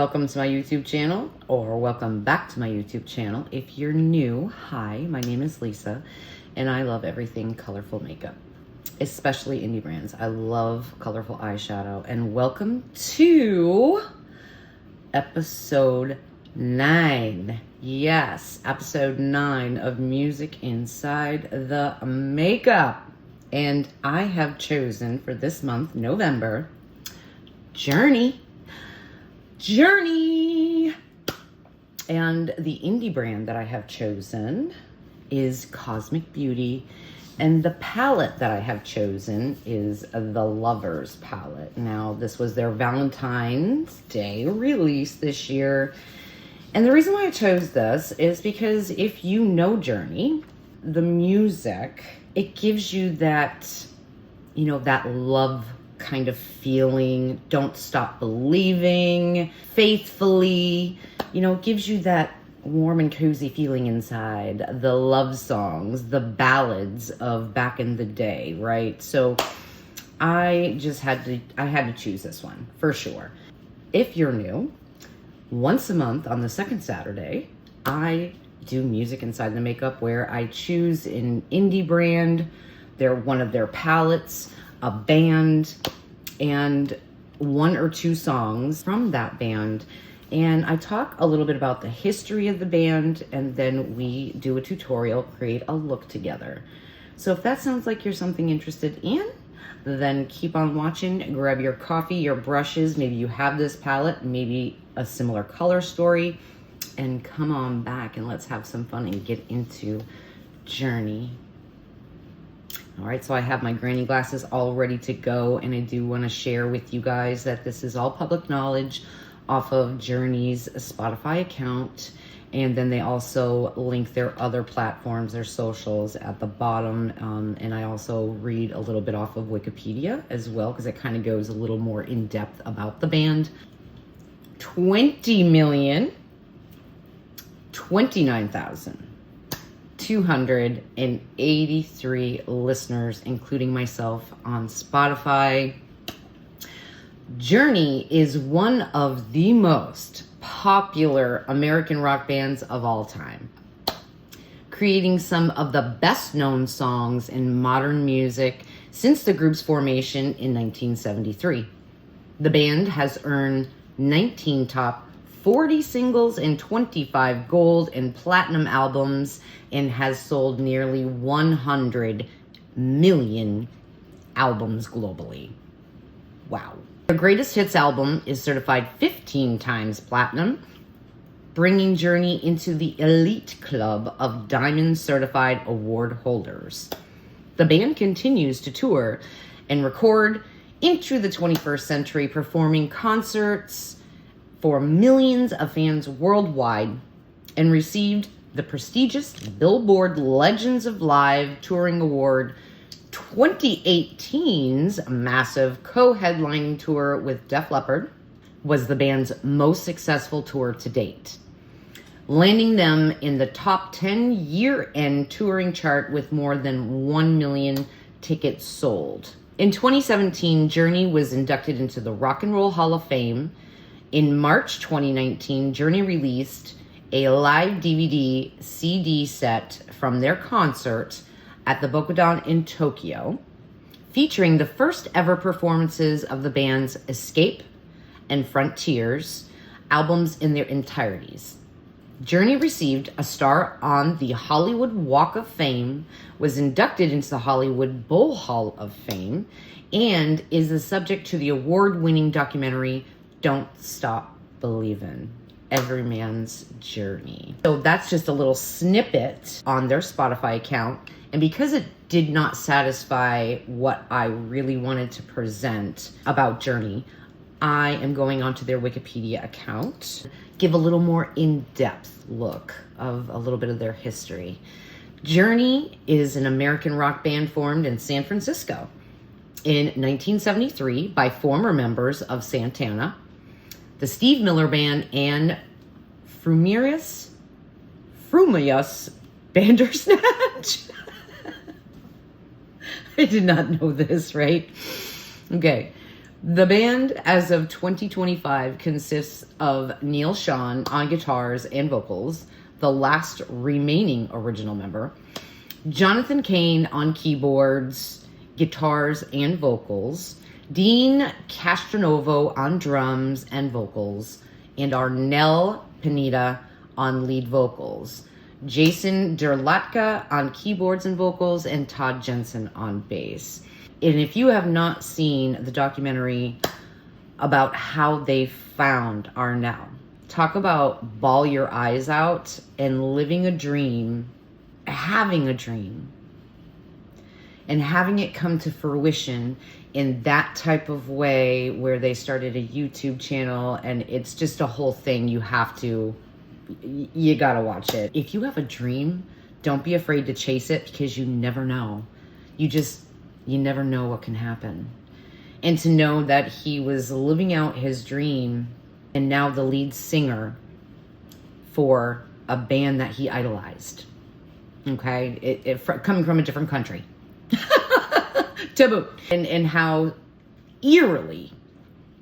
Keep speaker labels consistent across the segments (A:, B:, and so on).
A: welcome to my YouTube channel, or welcome back to my YouTube channel. If you're new, hi, my name is Lisa, and I love everything colorful makeup, especially indie brands. I love colorful eyeshadow, and welcome to episode 9. Yes, episode 9 of Music Inside the Makeup. And I have chosen for this month, November, Journey. And the indie brand that I have chosen is Cosmic Beauty, and the palette that I have chosen is the Lovers palette. Now, this was their Valentine's Day release this year, and the reason why I chose this is because if you know Journey, the music, it gives you that, that love kind of feeling, don't stop believing, faithfully, it gives you that warm and cozy feeling inside. The love songs, the ballads of back in the day, right? So I had to choose this one for sure. If you're new, once a month on the second Saturday, I do Music Inside the Makeup, where I choose an indie brand, one of their palettes, a band, and one or two songs from that band. And I talk a little bit about the history of the band, and then we do a tutorial, create a look together. So if that sounds like you're something interested in, then keep on watching, grab your coffee, your brushes, maybe you have this palette, maybe a similar color story, and come on back and let's have some fun and get into Journey. All right, so I have my granny glasses all ready to go, and I do want to share with you guys that this is all public knowledge off of Journey's Spotify account, and then they also link their other platforms, their socials at the bottom, and I also read a little bit off of Wikipedia as well, because it kind of goes a little more in depth about the band. 29,283 listeners, including myself, on Spotify. Journey is one of the most popular American rock bands of all time, creating some of the best known songs in modern music since the group's formation in 1973. The band has earned 19 top 40 singles and 25 gold and platinum albums, and has sold nearly 100 million albums globally. Wow. Their greatest hits album is certified 15 times platinum, bringing Journey into the elite club of diamond certified award holders. The band continues to tour and record into the 21st century, performing concerts for millions of fans worldwide, and received the prestigious Billboard Legends of Live Touring Award. 2018's massive co-headlining tour with Def Leppard was the band's most successful tour to date, landing them in the top 10 year-end touring chart with more than 1 million tickets sold. In 2017, Journey was inducted into the Rock and Roll Hall of Fame. In March 2019, Journey released a live DVD CD set from their concert at the Bokodan in Tokyo, featuring the first ever performances of the band's Escape and Frontiers albums in their entireties. Journey received a star on the Hollywood Walk of Fame, was inducted into the Hollywood Bowl Hall of Fame, and is the subject to the award-winning documentary Don't Stop Believin', Every Man's Journey. So that's just a little snippet on their Spotify account. And because it did not satisfy what I really wanted to present about Journey, I am going onto their Wikipedia account, give a little more in-depth look of a little bit of their history. Journey is an American rock band formed in San Francisco in 1973 by former members of Santana, the Steve Miller Band, and Frumious Bandersnatch. I did not know this, right? Okay. The band, as of 2025, consists of Neil Schon on guitars and vocals, the last remaining original member, Jonathan Cain on keyboards, guitars, and vocals, Dean Castronovo on drums and vocals, and Arnel Pineda on lead vocals, Jason Derlatka on keyboards and vocals, and Todd Jensen on bass. And if you have not seen the documentary about how they found Arnel, talk about bawl your eyes out and living a dream, having a dream, and having it come to fruition in that type of way, where they started a YouTube channel, and it's just a whole thing. You gotta watch it. If you have a dream, don't be afraid to chase it, because you never know. You never know what can happen. And to know that he was living out his dream and now the lead singer for a band that he idolized. Okay? Coming from a different country. To boot. And how eerily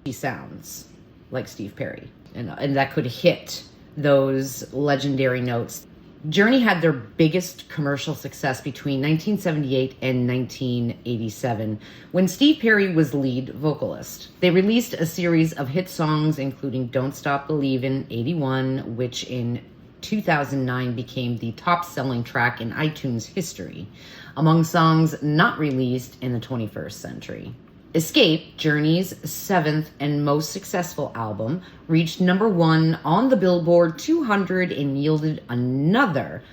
A: he sounds like Steve Perry. And that could hit those legendary notes. Journey had their biggest commercial success between 1978 and 1987, when Steve Perry was lead vocalist. They released a series of hit songs, including Don't Stop Believin' '81, which in 2009 became the top-selling track in iTunes history, among songs not released in the 21st century. Escape, Journey's seventh and most successful album, reached number 1 on the Billboard 200 and yielded another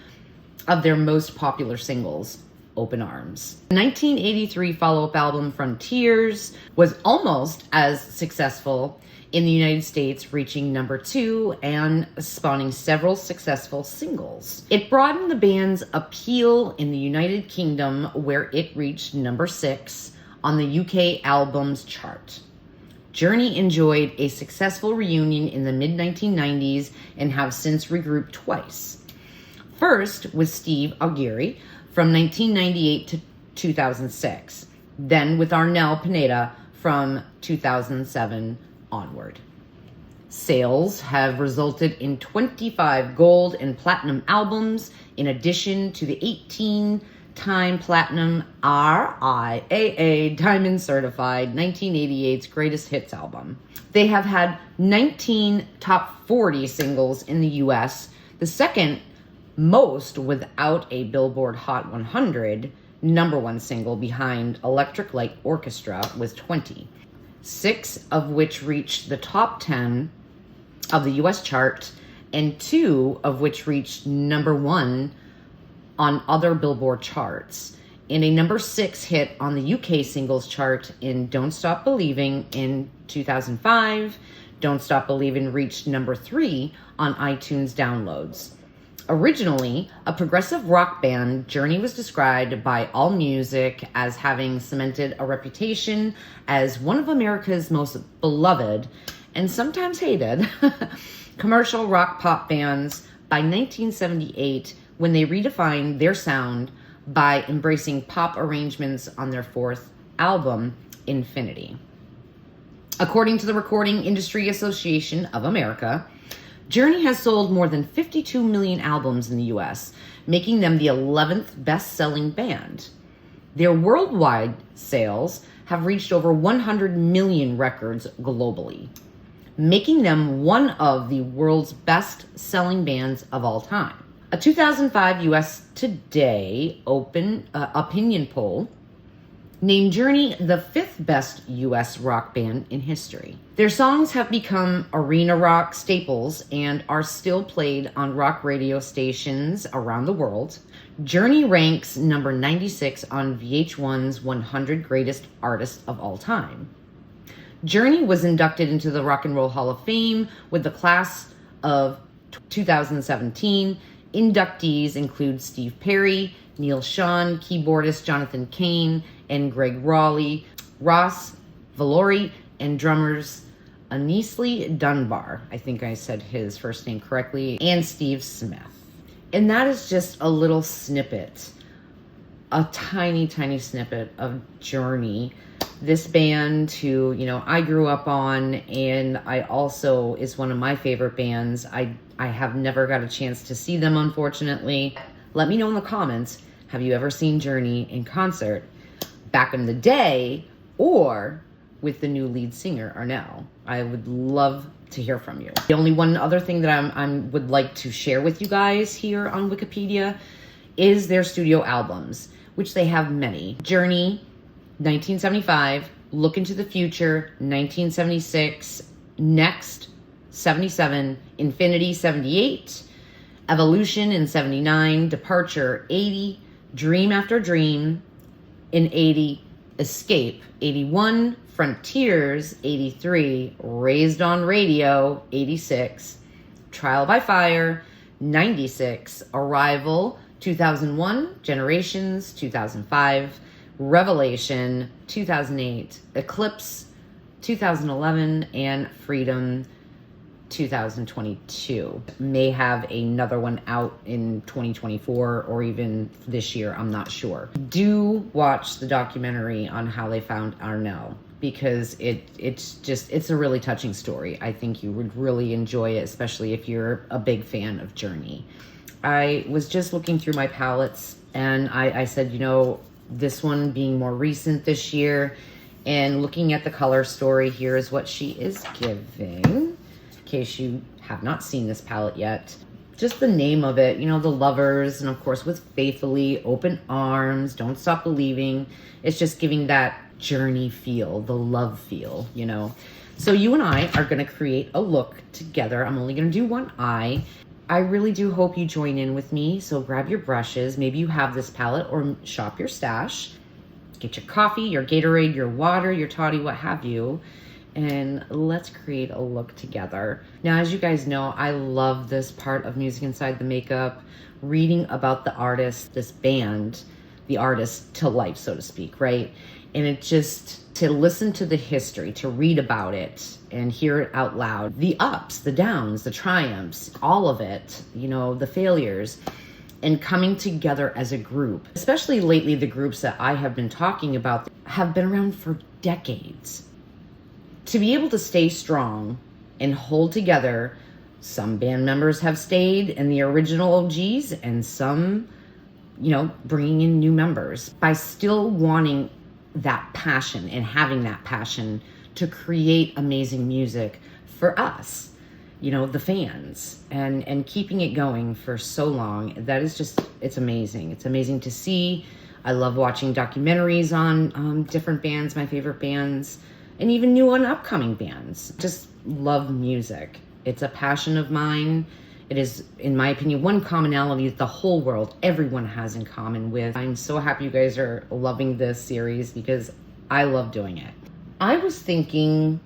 A: of their most popular singles, Open Arms. The 1983 follow-up album, Frontiers, was almost as successful in the United States, reaching number 2 and spawning several successful singles. It broadened the band's appeal in the United Kingdom, where it reached number 6 on the UK albums chart. Journey enjoyed a successful reunion in the mid-1990s and have since regrouped twice. First with Steve Augeri from 1998 to 2006, then with Arnel Pineda from 2007 onward. Sales have resulted in 25 gold and platinum albums, in addition to the 18-time platinum RIAA Diamond Certified 1988's Greatest Hits album. They have had 19 top 40 singles in the US, the second most without a Billboard Hot 100 number 1 single, behind Electric Light Orchestra with 20, 6 of which reached the top 10 of the US chart, and 2 of which reached number 1 on other Billboard charts, and a number 6 hit on the UK singles chart in Don't Stop Believing in 2005. Don't Stop Believing reached number 3 on iTunes downloads. Originally a progressive rock band, Journey was described by AllMusic as having cemented a reputation as one of America's most beloved and sometimes hated commercial rock pop bands by 1978, when they redefined their sound by embracing pop arrangements on their 4th album, Infinity. According to the Recording Industry Association of America, Journey has sold more than 52 million albums in the US, making them the 11th best-selling band. Their worldwide sales have reached over 100 million records globally, making them one of the world's best-selling bands of all time. A 2005 US Today opinion poll named Journey the 5th best US rock band in history. Their songs have become arena rock staples and are still played on rock radio stations around the world. Journey ranks number 96 on VH1's 100 Greatest Artists of All Time. Journey was inducted into the Rock and Roll Hall of Fame with the class of 2017. Inductees include Steve Perry, Neil Schon, keyboardist Jonathan Cain, and Greg Raleigh, Ross Valori, and drummers Anislee Dunbar, I think I said his first name correctly, and Steve Smith. And that is just a little snippet, a tiny, tiny snippet of Journey This band who, I grew up on, and I also is one of my favorite bands. I have never got a chance to see them, unfortunately. Let me know in the comments, have you ever seen Journey in concert back in the day or with the new lead singer, Arnell? I would love to hear from you. The only one other thing that I would like to share with you guys here on Wikipedia is their studio albums, which they have many. Journey, 1975, Look into the Future, 1976, Next, 77, Infinity, 78, Evolution in 79, Departure, 80, Dream After Dream in 80, Escape, 81, Frontiers, 83, Raised on Radio, 86, Trial by Fire, 96, Arrival, 2001, Generations, 2005, Revelation, 2008, Eclipse, 2011, and Freedom, 2022. May have another one out in 2024 or even this year, I'm not sure. Do watch the documentary on how they found Arnell, because it's a really touching story. I think you would really enjoy it, especially if you're a big fan of Journey. I was just looking through my palettes, and I said, this one being more recent this year, and looking at the color story, here is what she is giving. In case you have not seen this palette yet. Just the name of it, the lovers, and of course with Faithfully, Open Arms, Don't Stop Believing. It's just giving that journey feel, the love feel, So you and I are going to create a look together. I'm only going to do one eye. I really do hope you join in with me. So grab your brushes. Maybe you have this palette, or shop your stash. Get your coffee, your Gatorade, your water, your toddy, what have you. And let's create a look together. Now, as you guys know, I love this part of Music Inside the Makeup, reading about the artist, this band, the artist to life, so to speak, right? And it just, to listen to the history, to read about it and hear it out loud, the ups, the downs, the triumphs, all of it, the failures, and coming together as a group. Especially lately, the groups that I have been talking about have been around for decades. To be able to stay strong and hold together, some band members have stayed in the original OGs, and some, bringing in new members. By still wanting that passion and having that passion to create amazing music for us, the fans, and keeping it going for so long, that is just, it's amazing. It's amazing to see. I love watching documentaries on different bands, my favorite bands, and even new and upcoming bands. Just love music. It's a passion of mine. It is, in my opinion, one commonality that the whole world, everyone has in common with. I'm so happy you guys are loving this series, because I love doing it. I was thinking,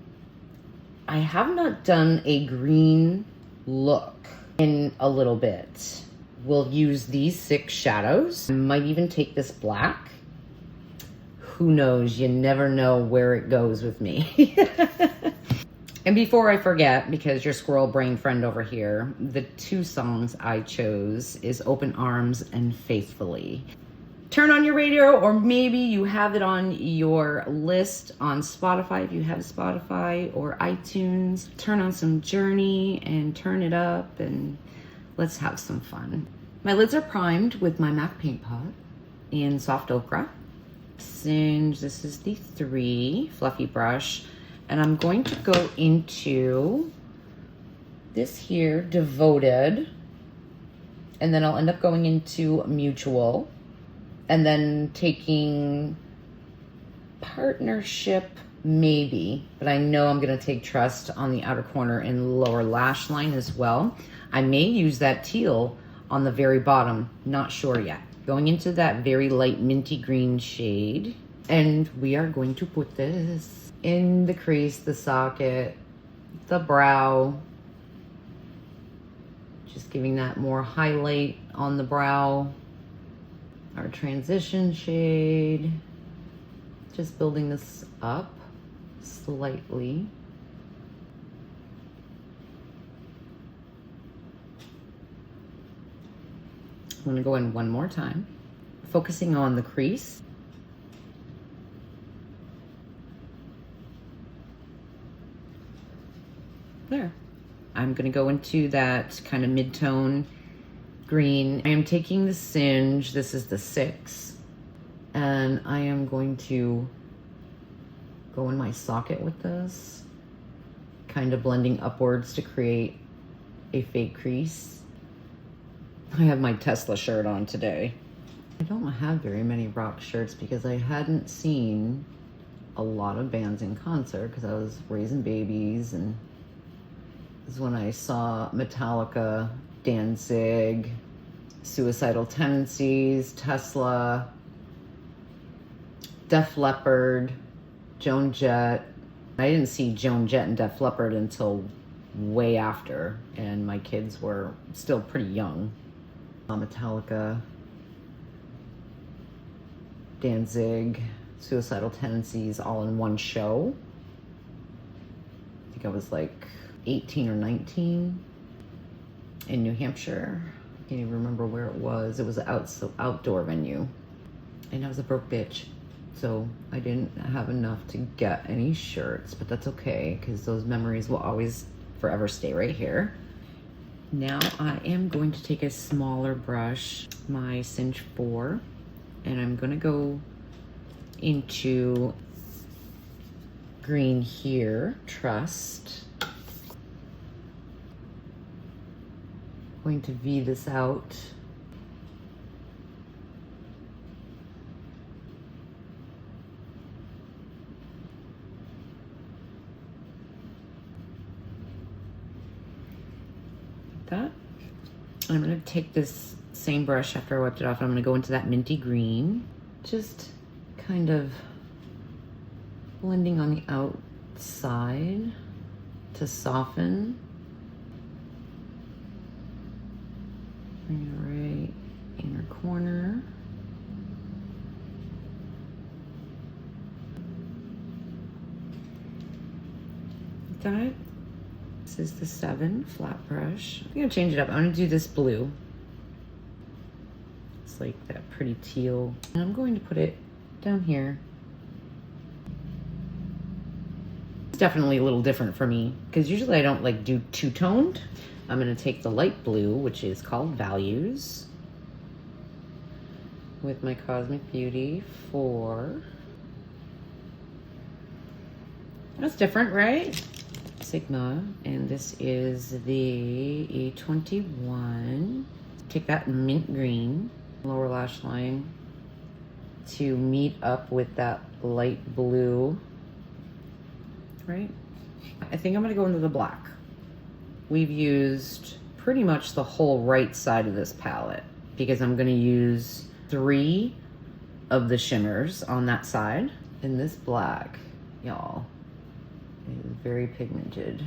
A: I have not done a green look in a little bit. We'll use these 6 shadows. I might even take this black. Who knows? You never know where it goes with me. And before I forget, because your squirrel brain friend over here, the 2 songs I chose is Open Arms and Faithfully. Turn on your radio, or maybe you have it on your list on Spotify if you have Spotify, or iTunes. Turn on some Journey and turn it up, and let's have some fun. My lids are primed with my MAC paint pot in Soft Ochre. Singe, this is the 3 fluffy brush, and I'm going to go into this here, Devoted, and then I'll end up going into Mutual, and then taking Partnership, maybe, but I know I'm going to take Trust on the outer corner and lower lash line as well. I may use that teal on the very bottom, not sure yet. Going into that very light minty green shade, and we are going to put this in the crease, the socket, the brow, just giving that more highlight on the brow. Our transition shade, just building this up slightly. I'm going to go in one more time, focusing on the crease. There. I'm gonna go into that kind of mid-tone green. I am taking the Singe, this is the 6, and I am going to go in my socket with this, kind of blending upwards to create a fake crease. I have my Tesla shirt on today. I don't have very many rock shirts because I hadn't seen a lot of bands in concert because I was raising babies, and this is when I saw Metallica, Danzig, Suicidal Tendencies, Tesla, Def Leppard, Joan Jett. I didn't see Joan Jett and Def Leppard until way after, and my kids were still pretty young. Metallica, Danzig, Suicidal Tendencies all in one show. I think I was like 18 or 19 in New Hampshire. I can't even remember where it was. It was an outdoor venue. And I was a broke bitch, so I didn't have enough to get any shirts, but that's okay because those memories will always forever stay right here. Now I am going to take a smaller brush, my Singe 4, and I'm gonna go into green here, Trust. Going to V this out. That. I'm going to take this same brush after I wiped it off. I'm going to go into that minty green, just kind of blending on the outside to soften. Bring it right inner corner. That. This is the 7 flat brush. I'm gonna change it up. I'm gonna do this blue. It's like that pretty teal. And I'm going to put it down here. It's definitely a little different for me because usually I don't like do two-toned. I'm gonna take the light blue, which is called Values, with my Cosmic Beauty 4. That's different, right? Sigma, and this is the E21. Take that mint green, lower lash line, to meet up with that light blue, right? I think I'm gonna go into the black. We've used pretty much the whole right side of this palette because I'm gonna use 3 of the shimmers on that side. And this black, y'all, is very pigmented.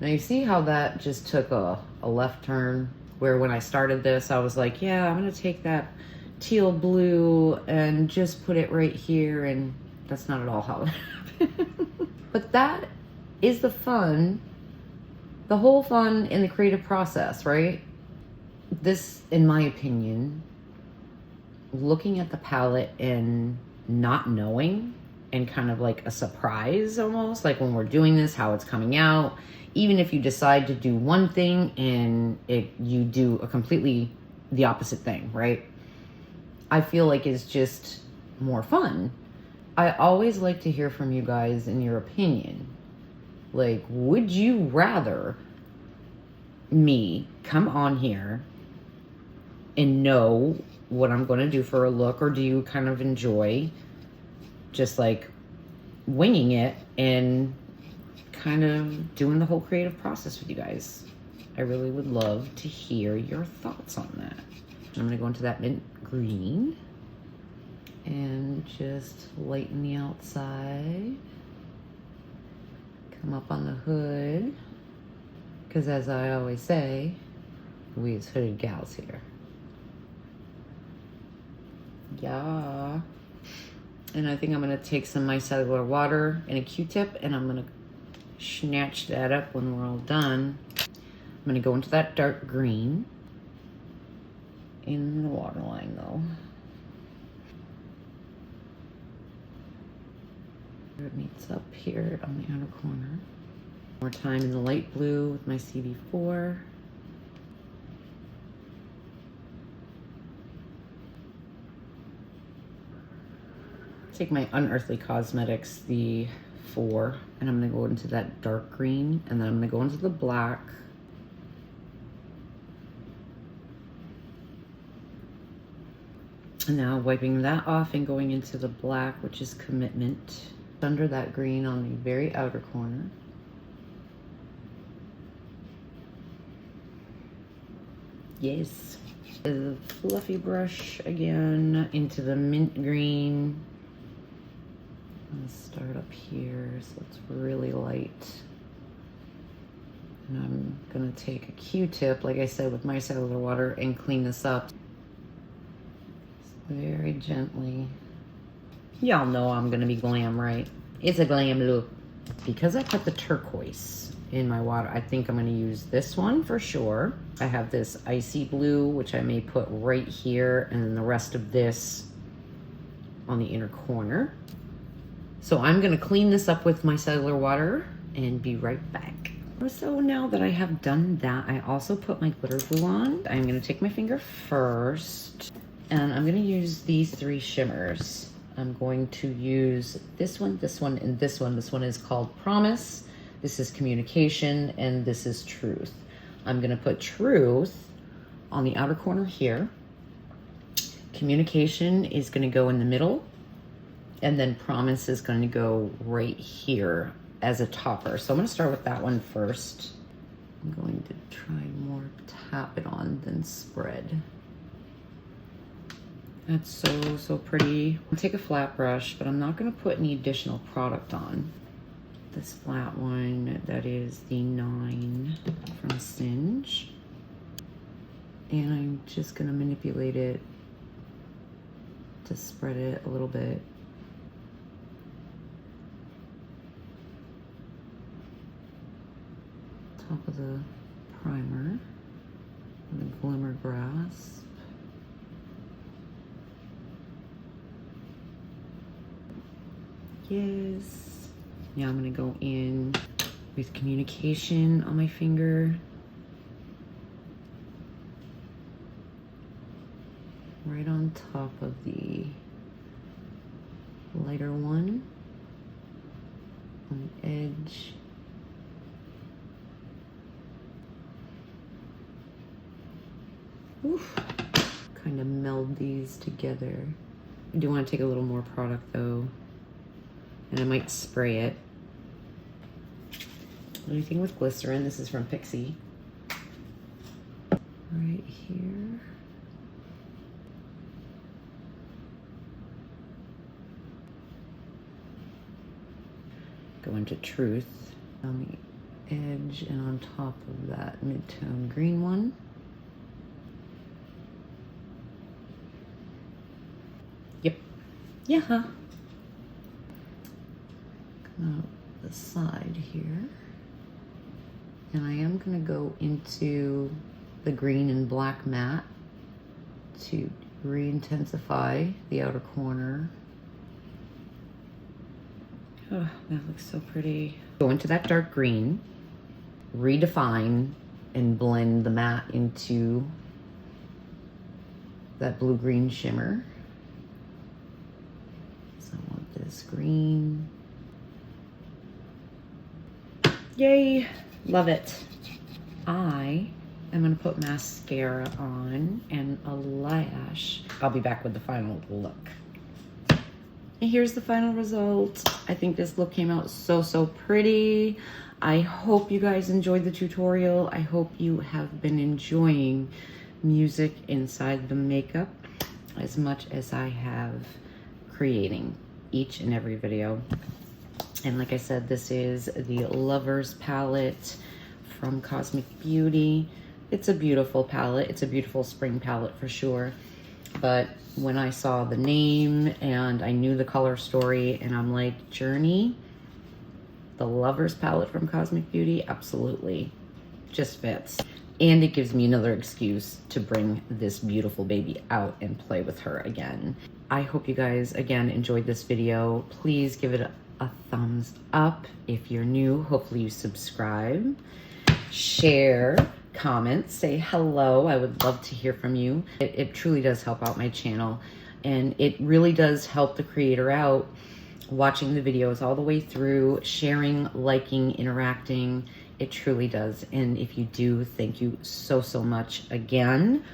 A: Now you see how that just took a left turn, where when I started this, I was like, yeah, I'm gonna take that teal blue and just put it right here, and that's not at all how it happened. But that is the fun, the whole fun in the creative process, right? This, in my opinion, looking at the palette and not knowing, and kind of like a surprise almost, like when we're doing this, how it's coming out. Even if you decide to do one thing and you do a completely the opposite thing, right? I feel like it's just more fun. I always like to hear from you guys in your opinion. Like, would you rather me come on here and know what I'm going to do for a look, or do you kind of enjoy just like winging it and kind of doing the whole creative process with you guys? I really would love to hear your thoughts on that. I'm gonna go into that mint green and just lighten the outside. Come up on the hood, because as I always say, we as hooded gals here. Yeah. And I think I'm gonna take some micellar water and a Q-tip, and I'm gonna snatch that up when we're all done. I'm gonna go into that dark green in the waterline though. It meets up here on the outer corner. More time in the light blue with my CV4. Take my Unearthly Cosmetics, the 4, and I'm gonna go into that dark green, and then I'm gonna go into the black. And now wiping that off and going into the black, which is Commitment. Under that green on the very outer corner. Yes. The fluffy brush again into the mint green. I'm gonna start up here so it's really light. And I'm gonna take a Q-tip, like I said, with micellar water and clean this up. Very gently. Y'all know I'm gonna be glam, right? It's a glam look. Because I put the turquoise in my water, I think I'm gonna use this one for sure. I have this icy blue, which I may put right here, and then the rest of this on the inner corner. So I'm gonna clean this up with micellar water and be right back. So now that I have done that, I also put my glitter glue on. I'm gonna take my finger first, and I'm gonna use these 3 shimmers. I'm going to use this one, and this one. This one is called Promise. This is Communication, and this is Truth. I'm gonna put Truth on the outer corner here. Communication is gonna go in the middle, and then Promise is gonna go right here as a topper. So I'm gonna start with that one first. I'm going to try more tap it on than spread. That's so pretty. I'll take a flat brush, but I'm not gonna put any additional product on. This flat one, that is the 9 from Singe. And I'm just gonna manipulate it to spread it a little bit. Top of the primer, and the Glimmer Grasp. Yes. Now I'm gonna go in with Communication on my finger. Right on top of the lighter one, on the edge. Oof. Kind of meld these together. I do want to take a little more product though, and I might spray it. Anything with glycerin. This is from Pixie. Right here. Go into Truth on the edge and on top of that mid-tone green one. Yep. Yeah. Come out the side here. And I am going to go into the green and black matte to re-intensify the outer corner. Oh, that looks so pretty. Go into that dark green, redefine and blend the matte into that blue-green shimmer. So I want this green. Yay! Love it. I am gonna put mascara on and a lash. I'll be back with the final look. And here's the final result. I think this look came out so pretty. I hope you guys enjoyed the tutorial. I hope you have been enjoying music inside the makeup as much as I have creating each and every video. And like I said, this is the Lovers palette from Cosmic Beauty. It's a beautiful palette. It's a beautiful spring palette for sure. But when I saw the name and I knew the color story and I'm like, Journey, the Lovers palette from Cosmic Beauty, absolutely. Just fits. And it gives me another excuse to bring this beautiful baby out and play with her again. I hope you guys, again, enjoyed this video. Please give it a thumbs up. If you're new, hopefully you subscribe, share, comment, say hello. I would love to hear from you. It truly does help out my channel, and it really does help the creator out, watching the videos all the way through, sharing, liking, interacting. It truly does. And if you do, thank you so much again.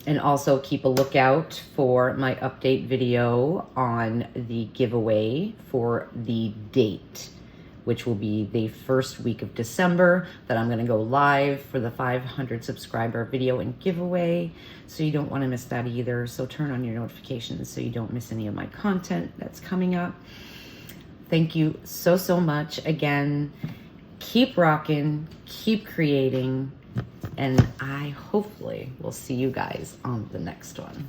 A: And also keep a lookout for my update video on the giveaway for the date, which will be the first week of December, that I'm gonna go live for the 500 subscriber video and giveaway. So you don't wanna miss that either. So turn on your notifications so you don't miss any of my content that's coming up. Thank you so much. Again, keep rocking, keep creating, and I hopefully will see you guys on the next one.